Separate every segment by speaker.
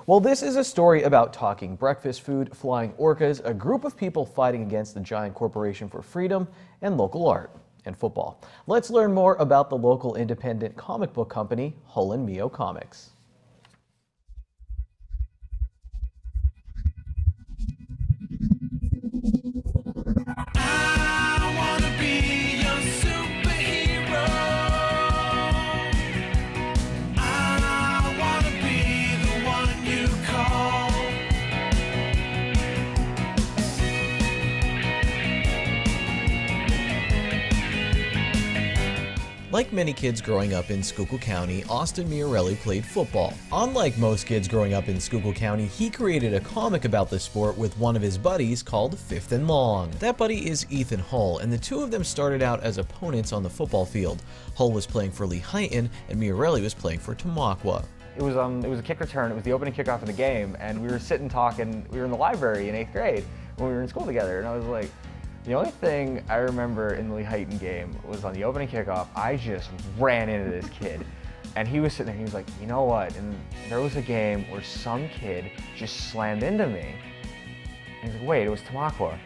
Speaker 1: Well, this is a story about talking breakfast food, flying orcas, a group of people fighting against the giant corporation for freedom, and local art and football. Let's learn more about the local independent comic book company, Hull and Mio Comics. Like many kids growing up in Schuylkill County, Austin Miorelli played football. Unlike most kids growing up in Schuylkill County, he created a comic about the sport with one of his buddies called Fifth and Long. That buddy is Ethan Hull, and the two of them started out as opponents on the football field. Hull was playing for Lehighton, and Miorelli was playing for Tamaqua.
Speaker 2: It was a kick return. It was the opening kickoff of the game, and we were sitting talking. We were in the library in 8th grade when we were in school together, and I was like, the only thing I remember in the Lehighton game was on the opening kickoff, I just ran into this kid. And he was sitting there, he was like, you know what? And there was a game where some kid just slammed into me. And he's like, wait, it was Tamaqua.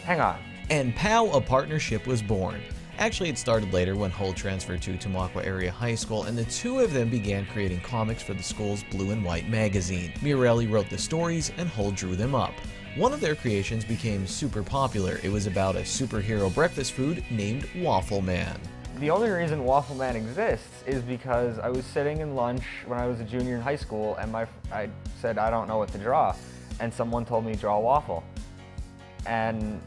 Speaker 2: Hang on.
Speaker 1: And POW, a partnership was born. Actually, it started later when Hull transferred to Tamaqua Area High School, and the two of them began creating comics for the school's Blue and White magazine. Miorelli wrote the stories, and Hull drew them up. One of their creations became super popular. It was about a superhero breakfast food named Waffle Man.
Speaker 2: The only reason Waffle Man exists is because I was sitting in lunch when I was a junior in high school, and I said, I don't know what to draw. And someone told me, draw a waffle. And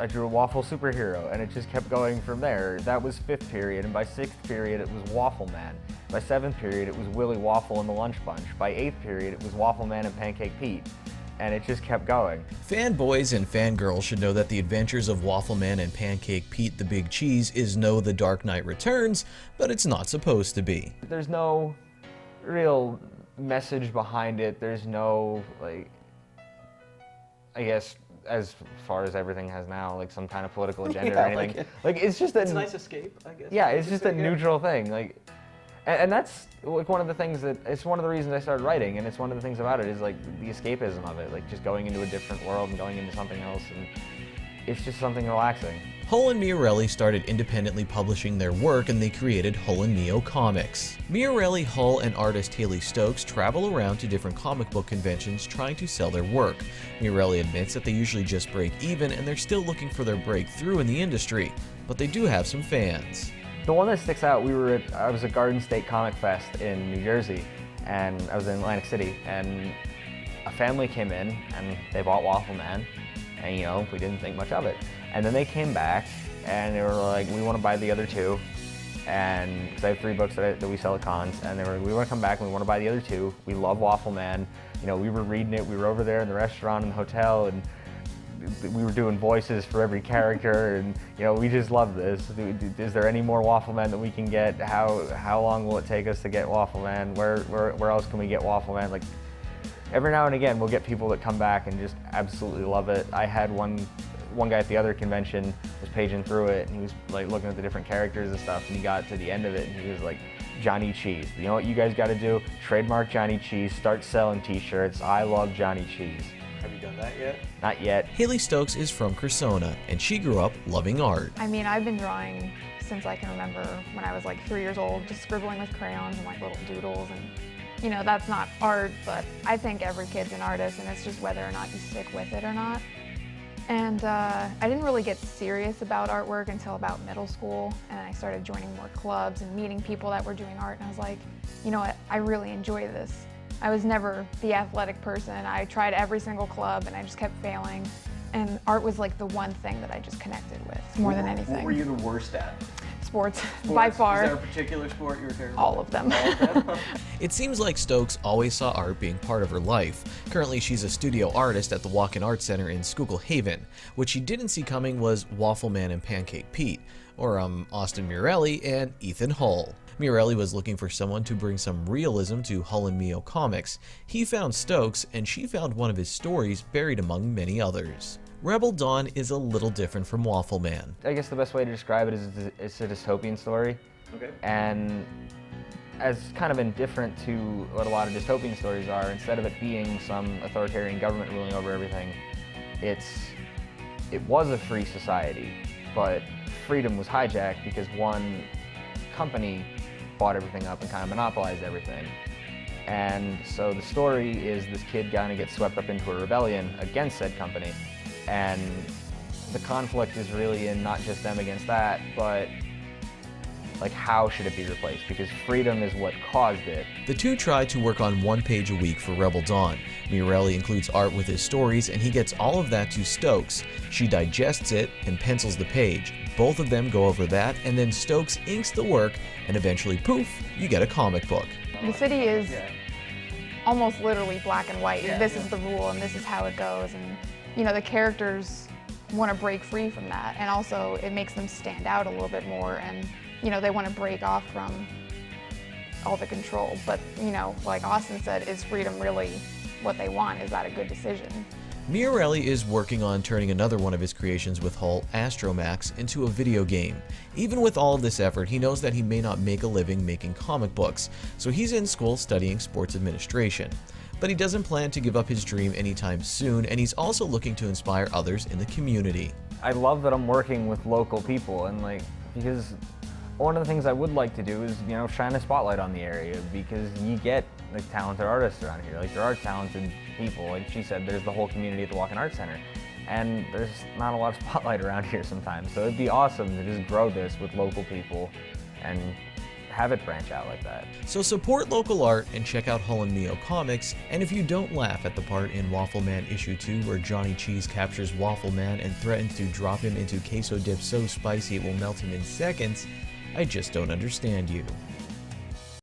Speaker 2: I drew a waffle superhero, and it just kept going from there. That was 5th period, and by 6th period, it was Waffle Man. By 7th period, it was Willy Waffle and the Lunch Bunch. By 8th period, it was Waffle Man and Pancake Pete. And it just kept going.
Speaker 1: Fanboys and fangirls should know that the adventures of Waffle Man and Pancake Pete the Big Cheese is no The Dark Knight Returns, but it's not supposed to be.
Speaker 2: There's no real message behind it. There's no, like, I guess, as far as everything has now, like some kind of political agenda or anything. Like it's just
Speaker 3: it's a nice escape, I guess.
Speaker 2: Yeah, it's just a neutral thing. Like, and that's like one of the things that, it's one of the reasons I started writing, and it's one of the things about it is like the escapism of it, like just going into a different world and going into something else, and it's just something relaxing.
Speaker 1: Hull and Miorelli started independently publishing their work, and they created Hull and Mio Comics. Miorelli, Hull, and artist Haley Stokes travel around to different comic book conventions trying to sell their work. Miorelli admits that they usually just break even, and they're still looking for their breakthrough in the industry, but they do have some fans.
Speaker 2: The one that sticks out, I was at Garden State Comic Fest in New Jersey, and I was in Atlantic City, and a family came in, and they bought Waffle Man, and you know, we didn't think much of it. And then they came back, and they were like, we want to buy the other two, and because I have 3 books that we sell at cons, and they were, we want to come back and we want to buy the other 2. We love Waffle Man. You know, we were reading it, we were over there in the restaurant in the hotel, and we were doing voices for every character, and you know, we just love this. Is there any more Waffle Man that we can get? How long will it take us to get Waffle Man? Where else can we get Waffle Man? Like, every now and again, we'll get people that come back and just absolutely love it. I had one guy at the other convention was paging through it, and he was like looking at the different characters and stuff, and he got to the end of it, and he was like, Johnny Cheese. You know what you guys got to do? Trademark Johnny Cheese. Start selling T-shirts. I love Johnny Cheese.
Speaker 3: Have you done that yet?
Speaker 2: Not yet.
Speaker 1: Haley Stokes is from Cursona, and she grew up loving art.
Speaker 4: I mean, I've been drawing since I can remember, when I was like 3 years old, just scribbling with crayons and like little doodles, and you know, that's not art, but I think every kid's an artist, and it's just whether or not you stick with it or not. And I didn't really get serious about artwork until about middle school, and I started joining more clubs and meeting people that were doing art, and I was like, you know what, I really enjoy this. I was never the athletic person. I tried every single club, and I just kept failing. And art was like the one thing that I just connected with more than anything.
Speaker 3: What were you the worst at?
Speaker 4: Sports, by far.
Speaker 3: Is there a particular sport you were terrible
Speaker 4: All of them.
Speaker 1: It seems like Stokes always saw art being part of her life. Currently, she's a studio artist at the Walk-In Art Center in Schuylkill Haven. What she didn't see coming was Waffle Man and Pancake Pete, or Austin Miorelli and Ethan Hull. Miorelli was looking for someone to bring some realism to Hull and Mio Comics. He found Stokes, and she found one of his stories buried among many others. Rebel Dawn is a little different from Waffle Man.
Speaker 2: I guess the best way to describe it is it's a dystopian story.
Speaker 3: Okay.
Speaker 2: And as kind of indifferent to what a lot of dystopian stories are. Instead of it being some authoritarian government ruling over everything, it was a free society, but freedom was hijacked because one company bought everything up and kind of monopolized everything. And so the story is this kid kind of gets swept up into a rebellion against said company, and the conflict is really in not just them against that, but like how should it be replaced, because freedom is what caused it.
Speaker 1: The two try to work on one page a week for Rebel Dawn. Miorelli includes art with his stories, and he gets all of that to Stokes. She digests it and pencils the page. Both of them go over that, and then Stokes inks the work, and eventually, poof, you get a comic book.
Speaker 4: The city is almost literally black and white.
Speaker 3: Yeah,
Speaker 4: This is the rule and this is how it goes. And you know, the characters want to break free from that, and also it makes them stand out a little bit more, and you know, they want to break off from all the control. But you know, like Austin said, is freedom really what they want? Is that a good decision?
Speaker 1: Miorelli is working on turning another one of his creations with Hull, Astromax, into a video game. Even with all of this effort, he knows that he may not make a living making comic books, so he's in school studying sports administration. But he doesn't plan to give up his dream anytime soon, and he's also looking to inspire others in the community.
Speaker 2: I love that I'm working with local people, and because one of the things I would like to do is, shine a spotlight on the area, because you get talented artists around here. There are talented people. Like she said, there's the whole community at the Walk-In Art Center, and there's not a lot of spotlight around here sometimes. So it'd be awesome to just grow this with local people and have it branch out like that.
Speaker 1: So support local art and check out Hull and Mio comics, and if you don't laugh at the part in Waffle Man issue 2 where Johnny Cheese captures Waffle Man and threatens to drop him into queso dip so spicy it will melt him in seconds, I just don't understand you.